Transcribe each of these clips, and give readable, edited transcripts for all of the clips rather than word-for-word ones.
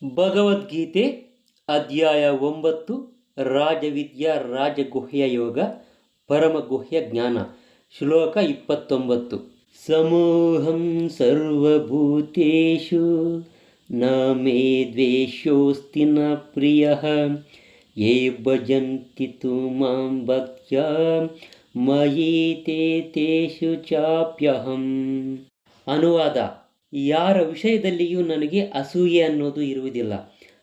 ಭಗವದ್ಗೀತೆ ಅಧ್ಯಾಯ 9 ರಾಜವಿದ್ಯಾ ರಾಜಗುಹ್ಯ ಯೋಗ ಪರಮಗುಹ್ಯ ಜ್ಞಾನ ಶ್ಲೋಕ 29 ಸಮೋಹಂ ಸರ್ವಭೂತೇಷು ನ ಮೇ ದ್ವೇಷೋಸ್ತಿ ನ ಪ್ರಿಯಃ ಯೇ ಭಜಂತಿ ತು ಮಾಂ ಭಕ್ತ್ಯಾ ಮಯಿ ತೇ ತೇಷು ಚಾಪ್ಯಹಂ. ಅನುವಾದ: ಯಾರ ವಿಷಯದಲ್ಲಿಯೂ ನನಗೆ ಅಸೂಯೆ ಅನ್ನೋದು ಇರುವುದಿಲ್ಲ.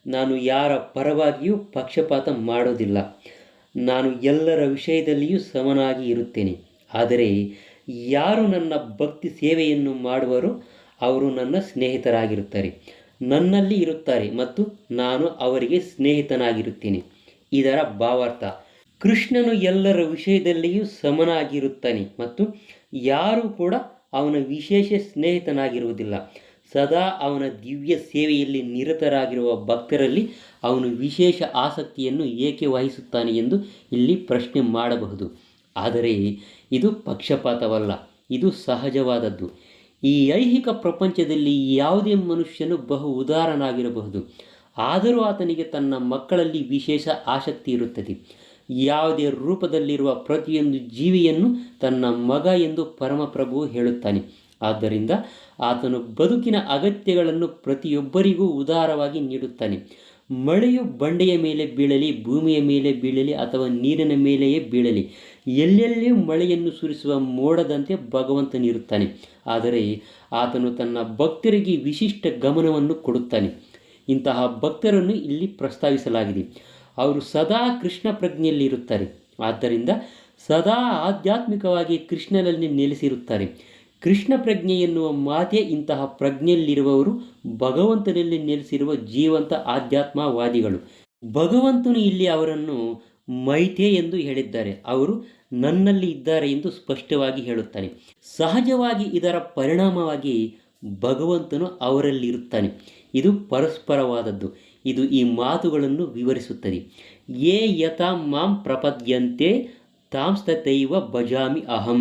ನಾನು ಯಾರ ಪರವಾಗಿಯೂ ಪಕ್ಷಪಾತ ಮಾಡೋದಿಲ್ಲ. ನಾನು ಎಲ್ಲರ ವಿಷಯದಲ್ಲಿಯೂ ಸಮನಾಗಿ ಇರುತ್ತೇನೆ. ಆದರೆ ಯಾರು ನನ್ನ ಭಕ್ತಿ ಸೇವೆಯನ್ನು ಮಾಡುವರೋ ಅವರು ನನ್ನ ಸ್ನೇಹಿತರಾಗಿರುತ್ತಾರೆ, ನನ್ನಲ್ಲಿ ಇರುತ್ತಾರೆ ಮತ್ತು ನಾನು ಅವರಿಗೆ ಸ್ನೇಹಿತನಾಗಿರುತ್ತೇನೆ. ಇದರ ಭಾವಾರ್ಥ: ಕೃಷ್ಣನು ಎಲ್ಲರ ವಿಷಯದಲ್ಲಿಯೂ ಸಮನಾಗಿರುತ್ತಾನೆ ಮತ್ತು ಯಾರೂ ಕೂಡ ಅವನ ವಿಶೇಷ ಸ್ನೇಹಿತನಾಗಿರುವುದಿಲ್ಲ. ಸದಾ ಅವನ ದಿವ್ಯ ಸೇವೆಯಲ್ಲಿ ನಿರತರಾಗಿರುವ ಭಕ್ತರಲ್ಲಿ ಅವನು ವಿಶೇಷ ಆಸಕ್ತಿಯನ್ನು ಏಕೆ ವಹಿಸುತ್ತಾನೆ ಎಂದು ಇಲ್ಲಿ ಪ್ರಶ್ನೆ ಮಾಡಬಹುದು. ಆದರೆ ಇದು ಪಕ್ಷಪಾತವಲ್ಲ, ಇದು ಸಹಜವಾದದ್ದು. ಈ ಐಹಿಕ ಪ್ರಪಂಚದಲ್ಲಿ ಯಾವುದೇ ಮನುಷ್ಯನು ಬಹು ಉದಾರನಾಗಿರಬಹುದು, ಆದರೂ ಆತನಿಗೆ ತನ್ನ ಮಕ್ಕಳಲ್ಲಿ ವಿಶೇಷ ಆಸಕ್ತಿ ಇರುತ್ತದೆ. ಯಾವುದೇ ರೂಪದಲ್ಲಿರುವ ಪ್ರತಿಯೊಂದು ಜೀವಿಯನ್ನು ತನ್ನ ಮಗ ಎಂದು ಪರಮಪ್ರಭುವು ಹೇಳುತ್ತಾನೆ. ಆದ್ದರಿಂದ ಆತನು ಬದುಕಿನ ಅಗತ್ಯಗಳನ್ನು ಪ್ರತಿಯೊಬ್ಬರಿಗೂ ಉದಾರವಾಗಿ ನೀಡುತ್ತಾನೆ. ಮಳೆಯು ಬಂಡೆಯ ಮೇಲೆ ಬೀಳಲಿ, ಭೂಮಿಯ ಮೇಲೆ ಬೀಳಲಿ ಅಥವಾ ನೀರಿನ ಮೇಲೆಯೇ ಬೀಳಲಿ, ಎಲ್ಲೆಲ್ಲಿಯೂ ಮಳೆಯನ್ನು ಸುರಿಸುವ ಮೋಡದಂತೆ ಭಗವಂತನಿರುತ್ತಾನೆ. ಆದರೆ ಆತನು ತನ್ನ ಭಕ್ತರಿಗೆ ವಿಶಿಷ್ಟ ಗಮನವನ್ನು ಕೊಡುತ್ತಾನೆ. ಇಂತಹ ಭಕ್ತರನ್ನು ಇಲ್ಲಿ ಪ್ರಸ್ತಾವಿಸಲಾಗಿದೆ. ಅವರು ಸದಾ ಕೃಷ್ಣ ಪ್ರಜ್ಞೆಯಲ್ಲಿರುತ್ತಾರೆ. ಆದ್ದರಿಂದ ಸದಾ ಆಧ್ಯಾತ್ಮಿಕವಾಗಿ ಕೃಷ್ಣನಲ್ಲಿ ನೆಲೆಸಿರುತ್ತಾರೆ. ಕೃಷ್ಣ ಪ್ರಜ್ಞೆ ಎನ್ನುವ ಮಾತೇ ಇಂತಹ ಪ್ರಜ್ಞೆಯಲ್ಲಿರುವವರು ಭಗವಂತನಲ್ಲಿ ನೆಲೆಸಿರುವ ಜೀವಂತ ಆಧ್ಯಾತ್ಮವಾದಿಗಳು. ಭಗವಂತನು ಇಲ್ಲಿ ಅವರನ್ನು ಮೈತೆ ಎಂದು ಹೇಳಿದ್ದಾರೆ. ಅವರು ನನ್ನಲ್ಲಿ ಇದ್ದಾರೆ ಎಂದು ಸ್ಪಷ್ಟವಾಗಿ ಹೇಳುತ್ತಾನೆ. ಸಹಜವಾಗಿ ಇದರ ಪರಿಣಾಮವಾಗಿ ಭಗವಂತನು ಅವರಲ್ಲಿರುತ್ತಾನೆ. ಇದು ಪರಸ್ಪರವಾದದ್ದು. ಇದು ಈ ಮಾತುಗಳನ್ನು ವಿವರಿಸುತ್ತದೆ. ಯೇ ಯಥಾ ಮಾಂ ಪ್ರಪದ್ಯಂತೆ ತಾಂಸ್ತಥೈವ ಭಜಾಮಿ ಅಹಂ.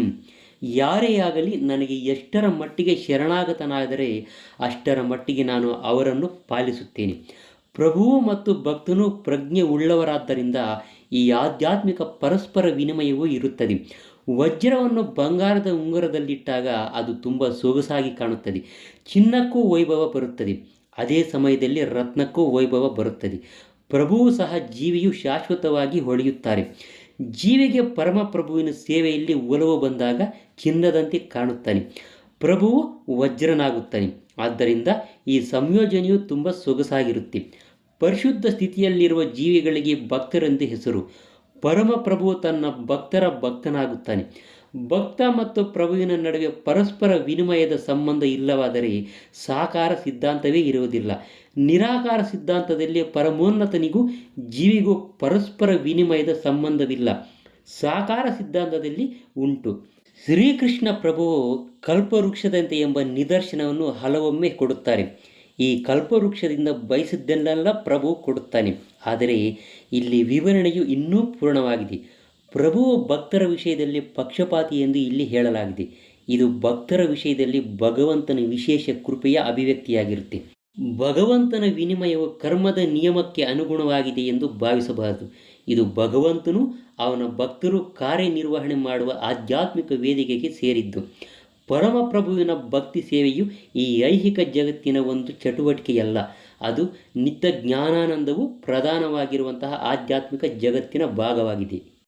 ಯಾರೇ ಆಗಲಿ ನನಗೆ ಎಷ್ಟರ ಮಟ್ಟಿಗೆ ಶರಣಾಗತನಾದರೆ ಅಷ್ಟರ ಮಟ್ಟಿಗೆ ನಾನು ಅವರನ್ನು ಪಾಲಿಸುತ್ತೇನೆ. ಪ್ರಭುವು ಮತ್ತು ಭಕ್ತನು ಪ್ರಜ್ಞೆ ಉಳ್ಳವರಾದ್ದರಿಂದ ಈ ಆಧ್ಯಾತ್ಮಿಕ ಪರಸ್ಪರ ವಿನಿಮಯವೂ ಇರುತ್ತದೆ. ವಜ್ರವನ್ನು ಬಂಗಾರದ ಉಂಗುರದಲ್ಲಿಟ್ಟಾಗ ಅದು ತುಂಬ ಸೊಗಸಾಗಿ ಕಾಣುತ್ತದೆ, ಚಿನ್ನಕ್ಕೂ ವೈಭವ ಬರುತ್ತದೆ. ಅದೇ ಸಮಯದಲ್ಲಿ ರತ್ನಕ್ಕೂ ವೈಭವ ಬರುತ್ತದೆ. ಪ್ರಭುವು ಸಹ ಜೀವಿಯು ಶಾಶ್ವತವಾಗಿ ಹೊಳೆಯುತ್ತಾರೆ. ಜೀವಿಗೆ ಪರಮಪ್ರಭುವಿನ ಸೇವೆಯಲ್ಲಿ ಒಲವು ಬಂದಾಗ ಚಿನ್ನದಂತೆ ಕಾಣುತ್ತಾನೆ, ಪ್ರಭುವು ವಜ್ರನಾಗುತ್ತಾನೆ. ಆದ್ದರಿಂದ ಈ ಸಂಯೋಜನೆಯು ತುಂಬ ಸೊಗಸಾಗಿರುತ್ತೆ. ಪರಿಶುದ್ಧ ಸ್ಥಿತಿಯಲ್ಲಿರುವ ಜೀವಿಗಳಿಗೆ ಭಕ್ತರೆಂದು ಹೆಸರು. ಪರಮಪ್ರಭುವು ತನ್ನ ಭಕ್ತರ ಭಕ್ತನಾಗುತ್ತಾನೆ. ಭಕ್ತ ಮತ್ತು ಪ್ರಭುವಿನ ನಡುವೆ ಪರಸ್ಪರ ವಿನಿಮಯದ ಸಂಬಂಧ ಇಲ್ಲವಾದರೆ ಸಾಕಾರ ಸಿದ್ಧಾಂತವೇ ಇರುವುದಿಲ್ಲ. ನಿರಾಕಾರ ಸಿದ್ಧಾಂತದಲ್ಲಿ ಪರಮೋನ್ನತನಿಗೂ ಜೀವಿಗೂ ಪರಸ್ಪರ ವಿನಿಮಯದ ಸಂಬಂಧವಿಲ್ಲ. ಸಾಕಾರ ಸಿದ್ಧಾಂತದಲ್ಲಿ ಉಂಟು. ಶ್ರೀಕೃಷ್ಣ ಪ್ರಭುವು ಕಲ್ಪವೃಕ್ಷದಂತೆ ಎಂಬ ನಿದರ್ಶನವನ್ನು ಹಲವೊಮ್ಮೆ ಕೊಡುತ್ತಾರೆ. ಈ ಕಲ್ಪವೃಕ್ಷದಿಂದ ಬಯಸಿದ್ದನ್ನೆಲ್ಲ ಪ್ರಭು ಕೊಡುತ್ತಾನೆ. ಆದರೆ ಇಲ್ಲಿ ವಿವರಣೆಯು ಇನ್ನೂ ಪೂರ್ಣವಾಗಿದೆ. ಪ್ರಭುವು ಭಕ್ತರ ವಿಷಯದಲ್ಲಿ ಪಕ್ಷಪಾತಿ ಎಂದು ಇಲ್ಲಿ ಹೇಳಲಾಗಿದೆ. ಇದು ಭಕ್ತರ ವಿಷಯದಲ್ಲಿ ಭಗವಂತನ ವಿಶೇಷ ಕೃಪೆಯ ಅಭಿವ್ಯಕ್ತಿಯಾಗಿರುತ್ತೆ. ಭಗವಂತನ ವಿನಿಮಯವು ಕರ್ಮದ ನಿಯಮಕ್ಕೆ ಅನುಗುಣವಾಗಿದೆ ಎಂದು ಭಾವಿಸಬಾರದು. ಇದು ಭಗವಂತನು ಅವನ ಭಕ್ತರು ಕಾರ್ಯನಿರ್ವಹಣೆ ಮಾಡುವ ಆಧ್ಯಾತ್ಮಿಕ ವೇದಿಕೆಗೆ ಸೇರಿದ್ದು. ಪರಮಪ್ರಭುವಿನ ಭಕ್ತಿ ಸೇವೆಯು ಈ ಐಹಿಕ ಜಗತ್ತಿನ ಒಂದು ಚಟುವಟಿಕೆಯಲ್ಲ. ಅದು ನಿತ್ಯ ಜ್ಞಾನಾನಂದವು ಪ್ರಧಾನವಾಗಿರುವಂತಹ ಆಧ್ಯಾತ್ಮಿಕ ಜಗತ್ತಿನ ಭಾಗವಾಗಿದೆ.